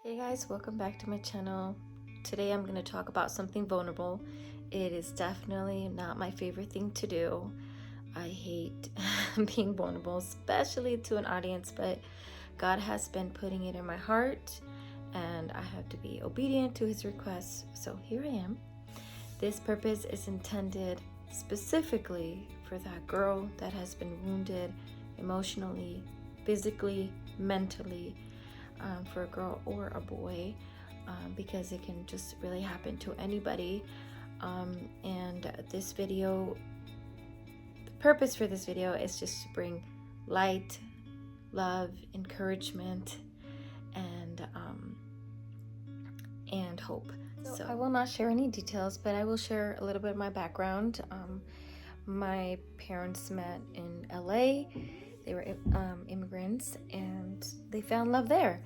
Hey guys, welcome back to my channel. Today I'm going to talk about something vulnerable. It is definitely not my favorite thing to do. I hate being vulnerable, especially to an audience, but God has been putting it in my heart and I have to be obedient to his requests. So here I am. This purpose is intended specifically for that girl that has been wounded emotionally, physically, mentally, for a girl or a boy, because it can just really happen to anybody. And this video, the purpose for this video is just to bring light, love, encouragement, and hope. So I will not share any details, but I will share a little bit of my background. My parents met in LA. They were immigrants and they found love there.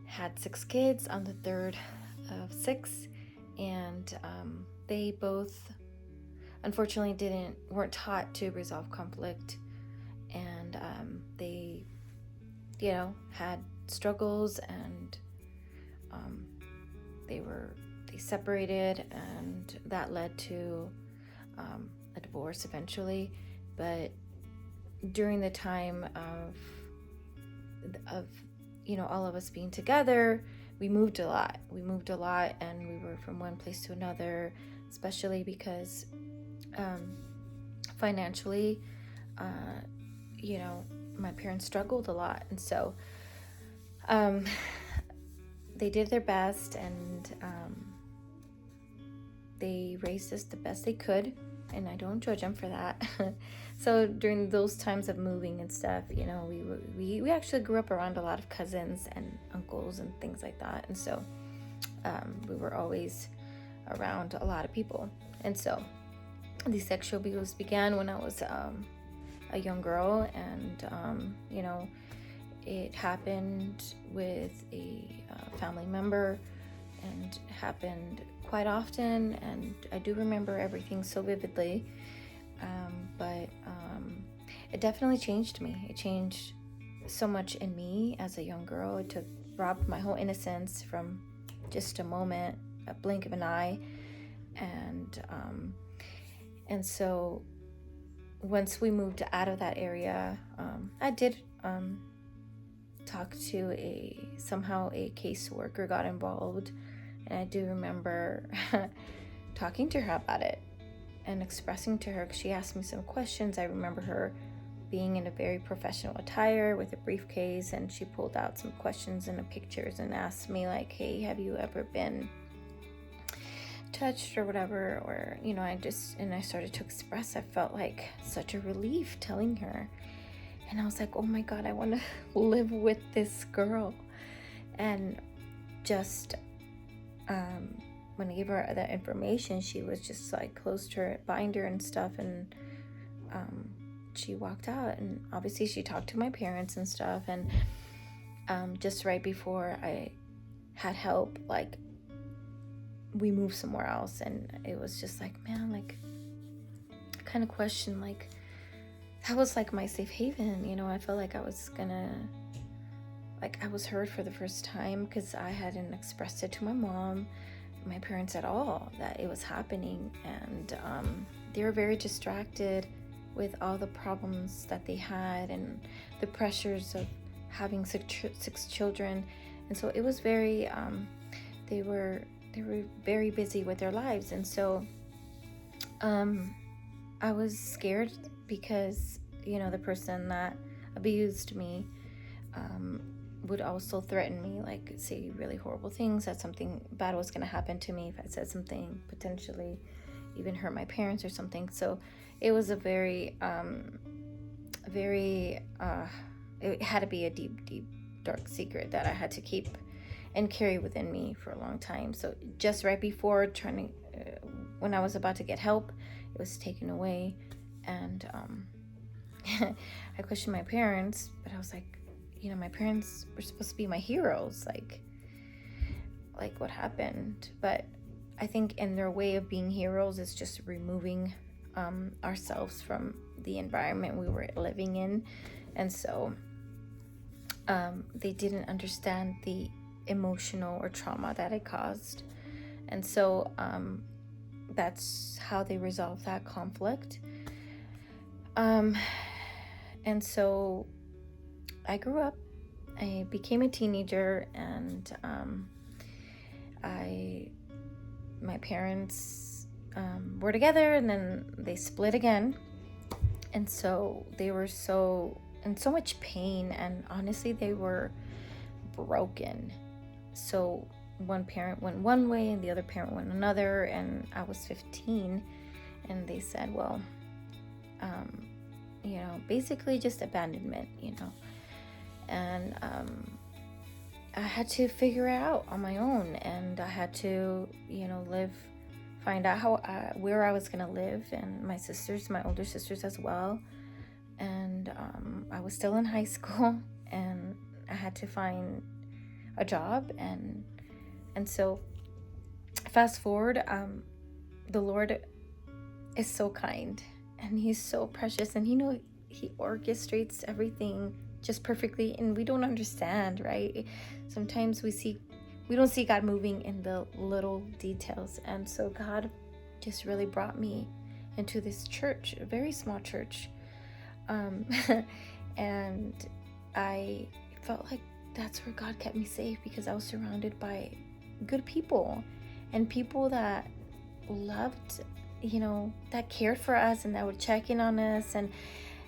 Had 6 kids. I'm the third of 6, and they both unfortunately weren't taught to resolve conflict, and they had struggles, and they separated, and that led to a divorce eventually. But during the time of all of us being together, we moved a lot, and we were from one place to another, especially because financially, my parents struggled a lot, and so they did their best, and they raised us the best they could, and I don't judge them for that. So during those times of moving and stuff, we actually grew up around a lot of cousins and uncles and things like that, and so we were always around a lot of people. And so the sexual abuse began when I was a young girl, and it happened with a family member, and happened quite often, and I do remember everything so vividly. But it definitely changed me. It changed so much in me as a young girl. It robbed my whole innocence from just a moment, a blink of an eye, and so once we moved out of that area, I did talk to somehow a caseworker got involved, and I do remember talking to her about it and expressing to her, because she asked me some questions. I remember her being in a very professional attire with a briefcase, and she pulled out some questions and pictures and asked me, like, hey, have you ever been touched or whatever? Or I started to express. I felt like such a relief telling her, and I was like, oh my God, I want to live with this girl. And just when I gave her that information, she was just like closed her binder and stuff, and she walked out. And obviously she talked to my parents and stuff, and just right before I had help, like, we moved somewhere else, and it was just like, man, like, I kind of questioned, like, that was like my safe haven. I felt like I was heard for the first time, because I hadn't expressed it to my mom, my parents at all, that it was happening. And they were very distracted with all the problems that they had and the pressures of having 6 children. And so it was very they were very busy with their lives. And so I was scared, because the person that abused me would also threaten me, like say really horrible things, that something bad was going to happen to me if I said something, potentially even hurt my parents or something. So it was a very it had to be a deep dark secret that I had to keep and carry within me for a long time. So just right before when I was about to get help, it was taken away. And I questioned my parents, but I was like, my parents were supposed to be my heroes. Like what happened? But I think in their way of being heroes is just removing ourselves from the environment we were living in. And so they didn't understand the emotional or trauma that I caused. And so that's how they resolved that conflict. And so I grew up, I became a teenager, and my parents were together, and then they split again. And so they were in so much pain, and honestly, they were broken. So one parent went one way and the other parent went another, and I was 15, and they said, well, basically just abandonment, and I had to figure it out on my own, and I had to, find out where I was gonna live, and my older sisters as well. And I was still in high school, and I had to find a job, and so fast forward, the Lord is so kind, and He's so precious, and He orchestrates everything just perfectly, and we don't understand, right? Sometimes we don't see God moving in the little details. And so God just really brought me into this church, a very small church, and I felt like that's where God kept me safe, because I was surrounded by good people, and people that loved, that cared for us, and that would check in on us and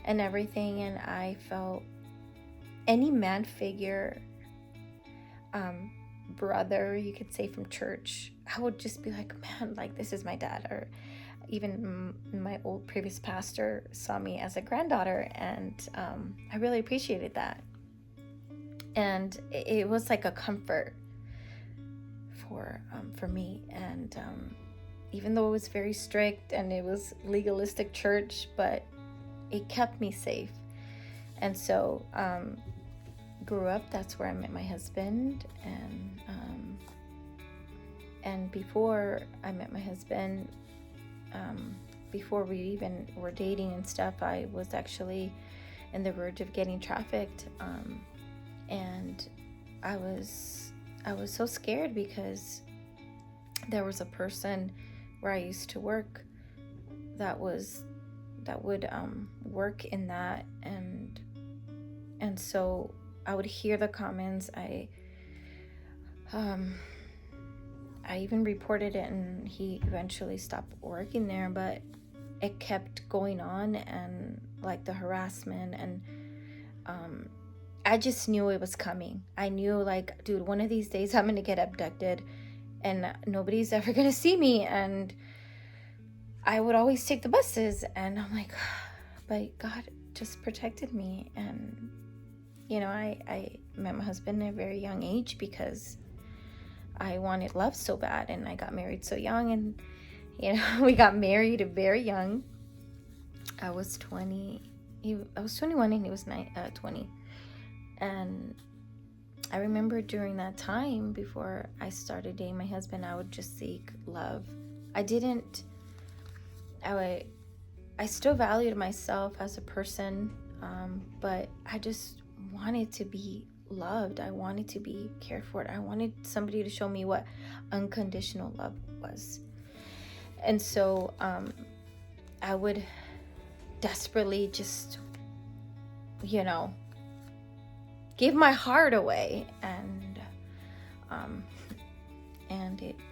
everything. And I felt any man figure, brother, you could say, from church, I would just be like, man, like, this is my dad. Or even my old previous pastor saw me as a granddaughter, and I really appreciated that. And it was like a comfort for me. And even though it was very strict and it was legalistic church, but it kept me safe. And so grew up, that's where I met my husband. And before I met my husband, before we even were dating and stuff, I was actually in the verge of getting trafficked, and I was so scared, because there was a person where I used to work that would work in that, and so I would hear the comments. I even reported it, and he eventually stopped working there, but it kept going on, and like the harassment, and I just knew it was coming. I knew, like, dude, one of these days I'm gonna get abducted and nobody's ever gonna see me. And I would always take the buses, and I'm like, but God just protected me. And I met my husband at a very young age, because I wanted love so bad, and I got married so young, and we got married very young. I was 20. I was 21, and he was 20. And I remember during that time, before I started dating my husband, I would just seek love. I still valued myself as a person, but I just wanted to be loved. I wanted to be cared for. I wanted somebody to show me what unconditional love was. And so I would desperately just, give my heart away, and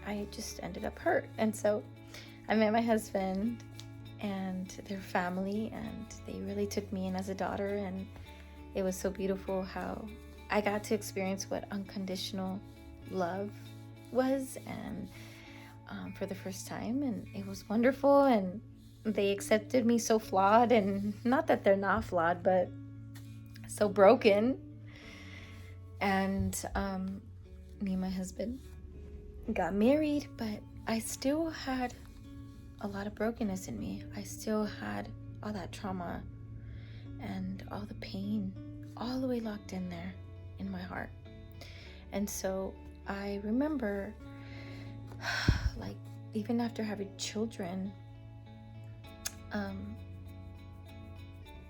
I just ended up hurt. And so I met my husband and their family, and they really took me in as a daughter, and it was so beautiful how I got to experience what unconditional love was, and for the first time, and it was wonderful. And they accepted me so flawed, and not that they're not flawed, but so broken. And me and my husband got married, but I still had a lot of brokenness in me. I still had all that trauma and all the pain all the way locked in there in my heart. And so I remember, like, even after having children,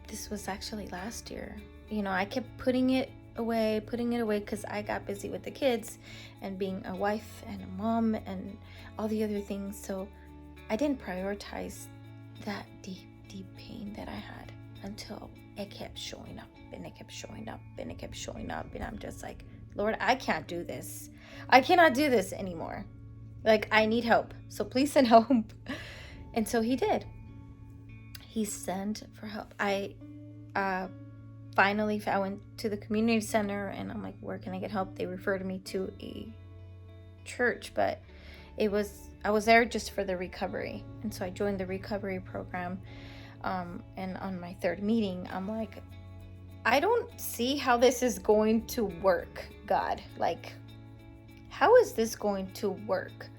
this was actually last year, I kept putting it away, because I got busy with the kids and being a wife and a mom and all the other things. So I didn't prioritize that deep, deep pain that I had until it kept showing up and it kept showing up and it kept showing up. And I'm just like, Lord, I can't do this. I cannot do this anymore. Like, I need help. So please send help. And so he did. He sent for help. Finally, I went to the community center and I'm like, where can I get help? They referred me to a church, but I was there just for the recovery. And so I joined the recovery program. And on my third meeting, I'm like, I don't see how this is going to work, God. Like, how is this going to work?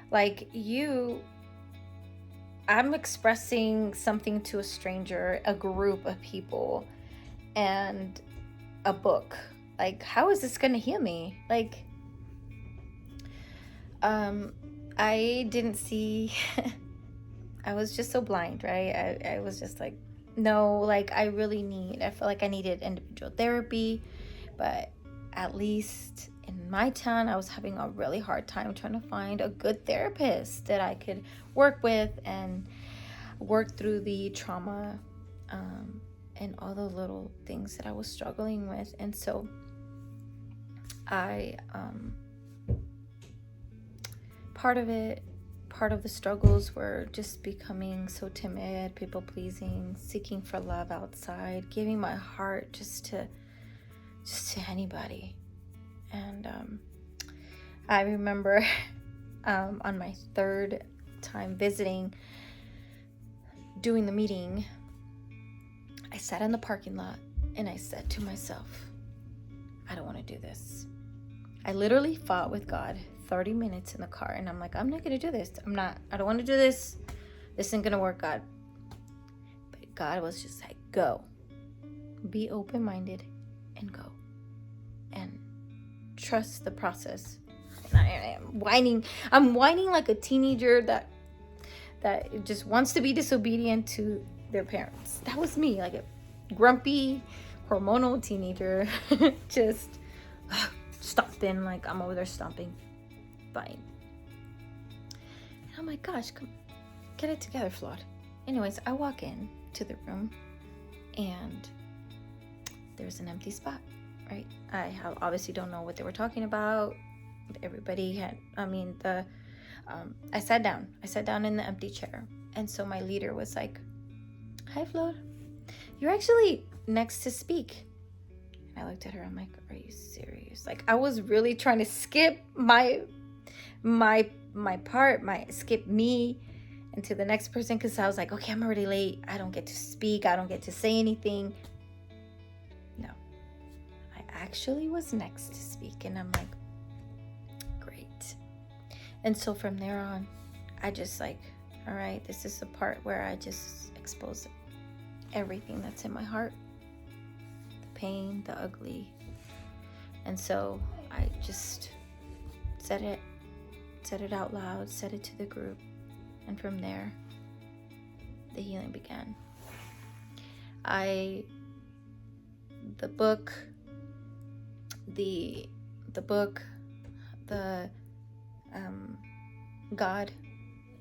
Like, I'm expressing something to a stranger, a group of people, and a book. Like, how is this going to heal me? Like, I didn't see, I was just so blind, right? I was just like, no, like, I feel like I needed individual therapy, but at least in my town, I was having a really hard time trying to find a good therapist that I could work with and work through the trauma, and all the little things that I was struggling with. And so part of the struggles were just becoming so timid, people pleasing, seeking for love outside, giving my heart just to anybody. And I remember on my third time visiting, doing the meeting, I sat in the parking lot and I said to myself, I don't want to do this. I literally fought with God 30 minutes in the car, and I'm like, I'm not going to do this. I don't want to do this. This isn't going to work, God. But God was just like, go. Be open-minded and go. And trust the process. And I am whining. I'm whining like a teenager that just wants to be disobedient to their parents. That was me, like a grumpy, hormonal teenager. Just stomped in like I'm over there stomping. Fine. And I'm like, gosh, come get it together, Flawed. Anyways, I walk in to the room and there's an empty spot, right? I obviously don't know what they were talking about. Everybody had, I sat down in the empty chair. And so my leader was like, hi, Flor, you're actually next to speak. And I looked at her, I'm like, are you serious? Like, I was really trying to skip my part, skip me into the next person, because I was like, okay, I'm already late. I don't get to speak. I don't get to say anything. No, I actually was next to speak. And I'm like, great. And so from there on, I just like, all right, this is the part where I just expose everything that's in my heart, the pain, the ugly. And so I just said it out loud, said it to the group. And from there, the healing began. The book, God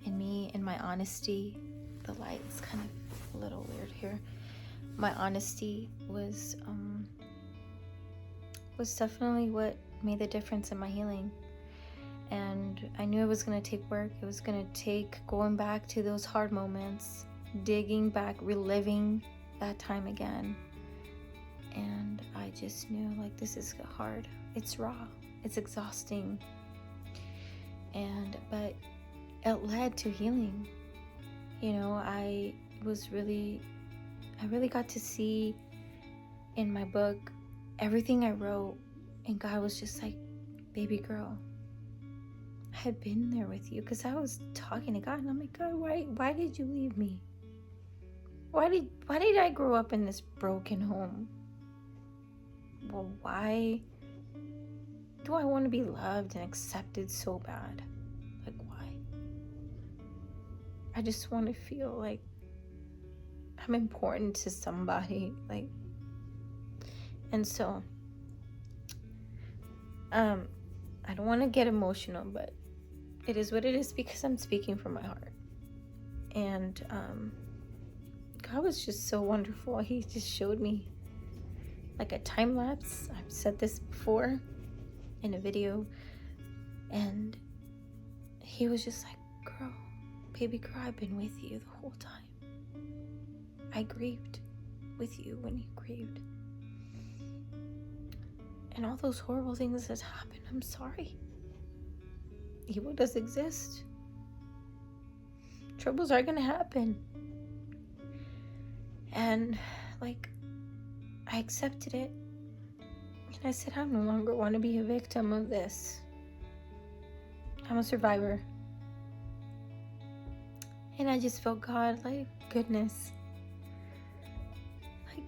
in me, in my honesty. The light's kind of a little weird here. My honesty was definitely what made the difference in my healing. And I knew it was going to take work. It was going to take going back to those hard moments, digging back, reliving that time again. And I just knew, like, this is hard. It's raw. It's exhausting. But it led to healing. You know, I really got to see in my book everything I wrote. And God was just like, baby girl, I had been there with you, because I was talking to God and I'm like, God, why did you leave me? Why did I grow up in this broken home? Well, why do I want to be loved and accepted so bad? Like, why? I just want to feel like I'm important to somebody. Like, and so I don't want to get emotional, but it is what it is because I'm speaking from my heart. And God was just so wonderful. He just showed me like a time lapse. I've said this before in a video, and he was just like, girl, baby girl, I've been with you the whole time. I grieved with you when you grieved. And all those horrible things that happened, I'm sorry. Evil does exist. Troubles are gonna happen. And like, I accepted it. And I said, I no longer want to be a victim of this. I'm a survivor. And I just felt God, like, goodness. Like,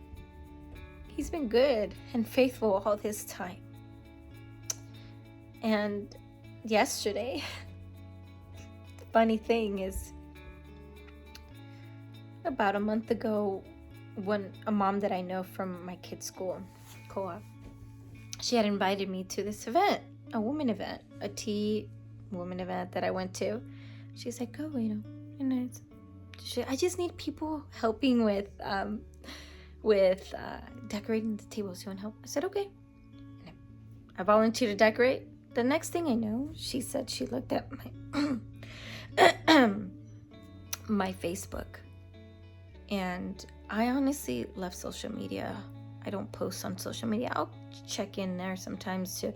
he's been good and faithful all this time. And yesterday, the funny thing is, about a month ago, when a mom that I know from my kids' school, co-op, she had invited me to this event, a woman event, a tea woman event that I went to. She's like, oh, you know, and I just need people helping with decorating the tables. You want help? I said, okay. And I volunteered to decorate. The next thing I know, she said she looked at my my Facebook, and I honestly left social media. I don't post on social media. I'll check in there sometimes to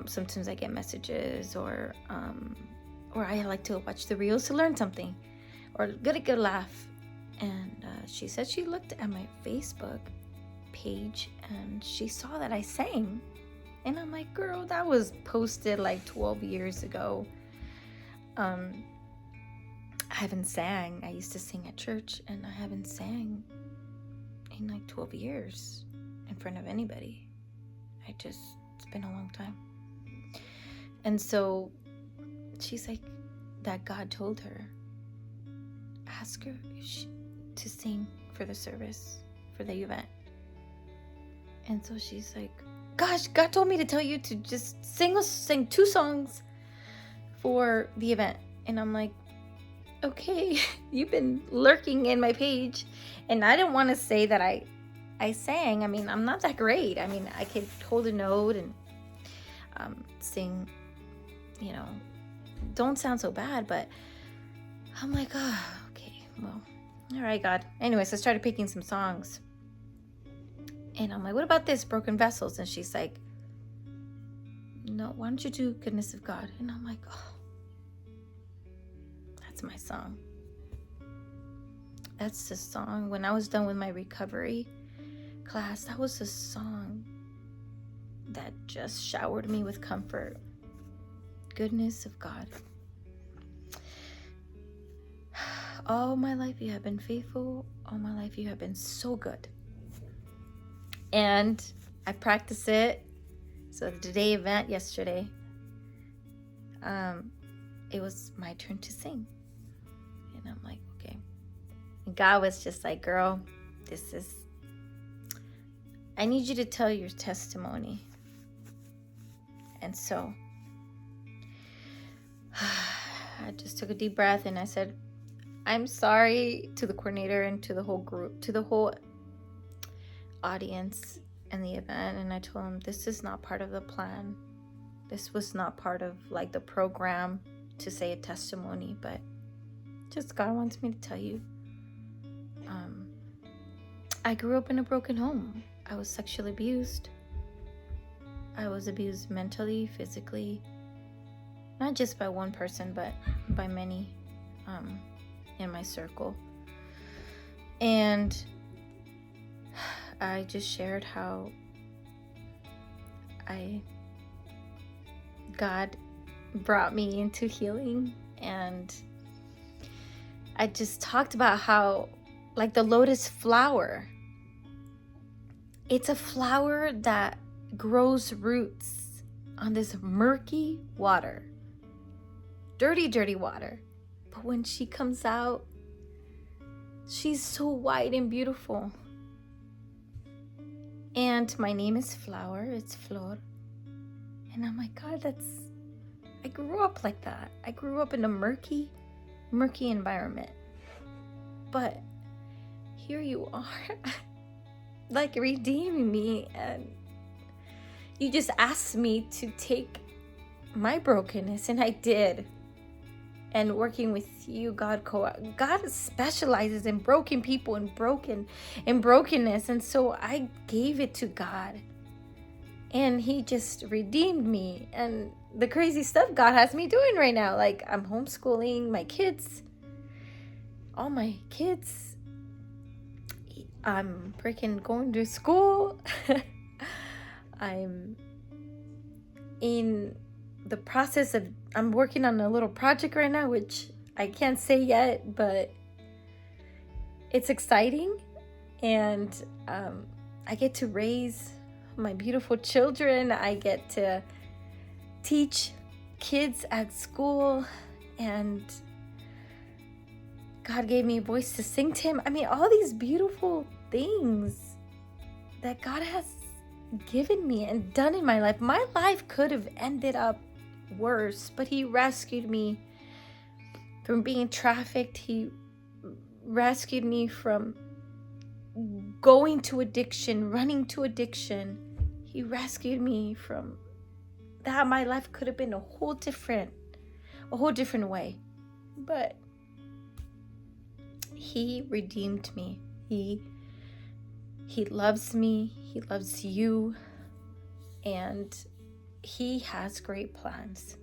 sometimes I get messages, or I like to watch the reels to learn something or get a good laugh. And she said she looked at my Facebook page and she saw that I sang. And I'm like, girl, that was posted like 12 years ago. I haven't sang. I used to sing at church, and I haven't sang in like 12 years in front of anybody. It's been a long time. And so she's like, that God told her, ask her to sing for the service, for the event. And so she's like, gosh, God told me to tell you to just sing 2 songs for the event. And I'm like, okay, you've been lurking in my page. And I didn't want to say that I sang. I mean, I'm not that great. I mean, I could hold a note and sing, you know, don't sound so bad. But I'm like, oh, okay, well, all right, God. Anyways, I started picking some songs. And I'm like, what about this, Broken Vessels? And she's like, no, why don't you do Goodness of God? And I'm like, oh, that's my song. That's the song. When I was done with my recovery class, that was the song that just showered me with comfort. Goodness of God. All my life you have been faithful. All my life you have been so good. And I practiced it. So the day event yesterday, it was my turn to sing. And I'm like, okay. And God was just like, girl, I need you to tell your testimony. And so I just took a deep breath and I said, I'm sorry to the coordinator and to the whole group, to the whole audience and the event. And I told him, this is not part of the plan. This was not part of like the program to say a testimony, but just God wants me to tell you. I grew up in a broken home. I was sexually abused. I was abused mentally, physically, not just by one person, but by many in my circle. And I just shared how God brought me into healing, and I just talked about how, like the lotus flower, it's a flower that grows roots on this murky water, dirty water. But when she comes out, she's so white and beautiful. And my name is Flower, it's Flor. And I'm like, God, I grew up like that. I grew up in a murky environment. But here you are, like redeeming me, and you just asked me to take my brokenness, and I did. And working with you, God specializes in broken people and brokenness, and so I gave it to God, and He just redeemed me. And the crazy stuff God has me doing right now, like I'm homeschooling my kids, all my kids. I'm freaking going to school. I'm in the process of, I'm working on a little project right now, which I can't say yet, but it's exciting. And I get to raise my beautiful children. I get to teach kids at school, and God gave me a voice to sing to Him. I mean, all these beautiful things that God has given me and done in my life. My life could have ended up worse, but He rescued me from being trafficked. He rescued me from going to addiction, running to addiction. He rescued me from that. My life could have been a whole different way, but He redeemed me. He loves me. He loves you, and He has great plans.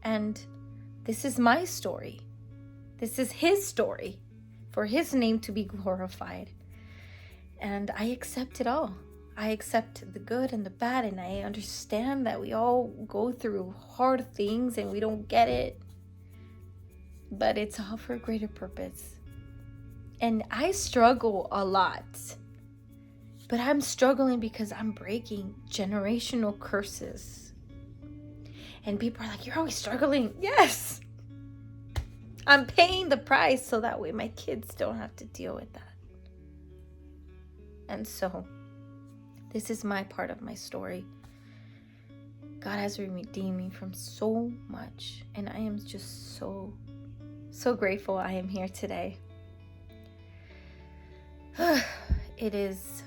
And this is my story. This is His story for His name to be glorified. And I accept it all. I accept the good and the bad, and I understand that we all go through hard things and we don't get it, but it's all for a greater purpose. And I struggle a lot, but I'm struggling because I'm breaking generational curses. And people are like, you're always struggling. Yes, I'm paying the price so that way my kids don't have to deal with that. And so this is my part of my story. God has redeemed me from so much, and I am just so grateful I am here today. It is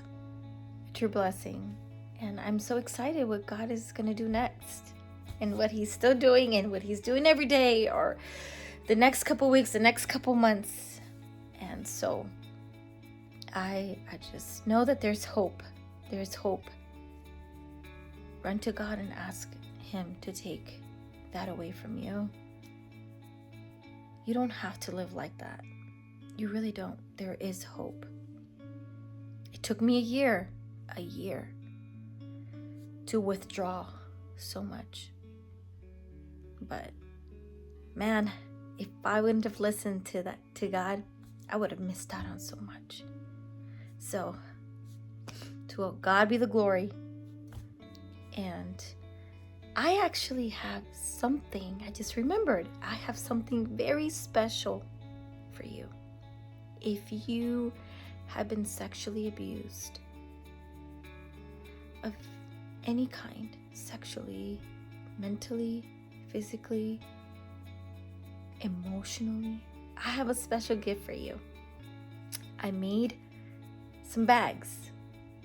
a true blessing, and I'm so excited what God is going to do next, and what He's still doing, and what He's doing every day, or the next couple weeks, the next couple months. And so I just know that there's hope. There's hope. Run to God and ask Him to take that away from you. You don't have to live like that. You really don't. There is hope. It took me a year to withdraw so much. But man, if I wouldn't have listened to God, I would have missed out on so much. So to God be the glory. And I actually have something, I just remembered, I have something very special for you. If you have been sexually abused of any kind, sexually, mentally, physically, emotionally, I have a special gift for you. I made some bags,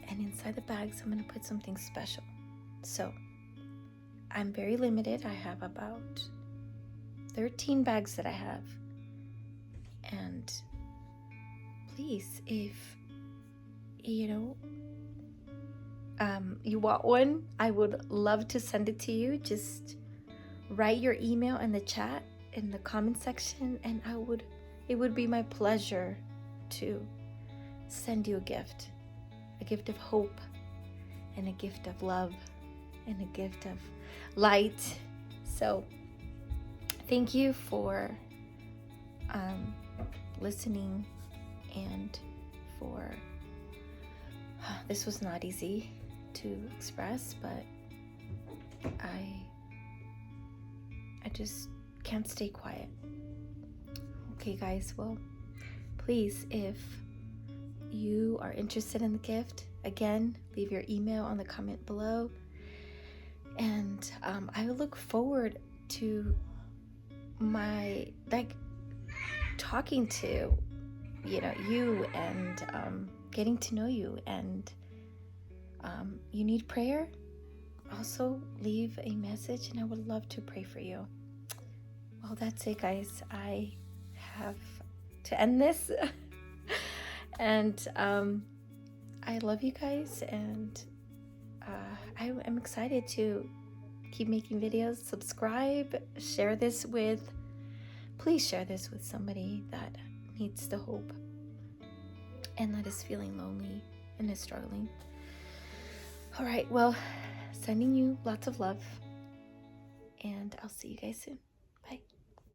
and inside the bags I'm going to put something special. So I'm very limited. I have about 13 bags that I have. And please, if you want one, I would love to send it to you. Just write your email in the chat, in the comment section, and it would be my pleasure to send you a gift of hope, and a gift of love, and a gift of light. So thank you for listening, and for this was not easy to express, but I just can't stay quiet. Okay guys, well, please, if you are interested in the gift, again, leave your email on the comment below, And I look forward to my talking to you and getting to know you. And you need prayer, also leave a message and I would love to pray for you. Well, that's it, guys. I have to end this. And I love you guys, and I am excited to keep making videos. Subscribe, please share this with somebody that needs the hope and that is feeling lonely and is struggling. All right, well, sending you lots of love, and I'll see you guys soon.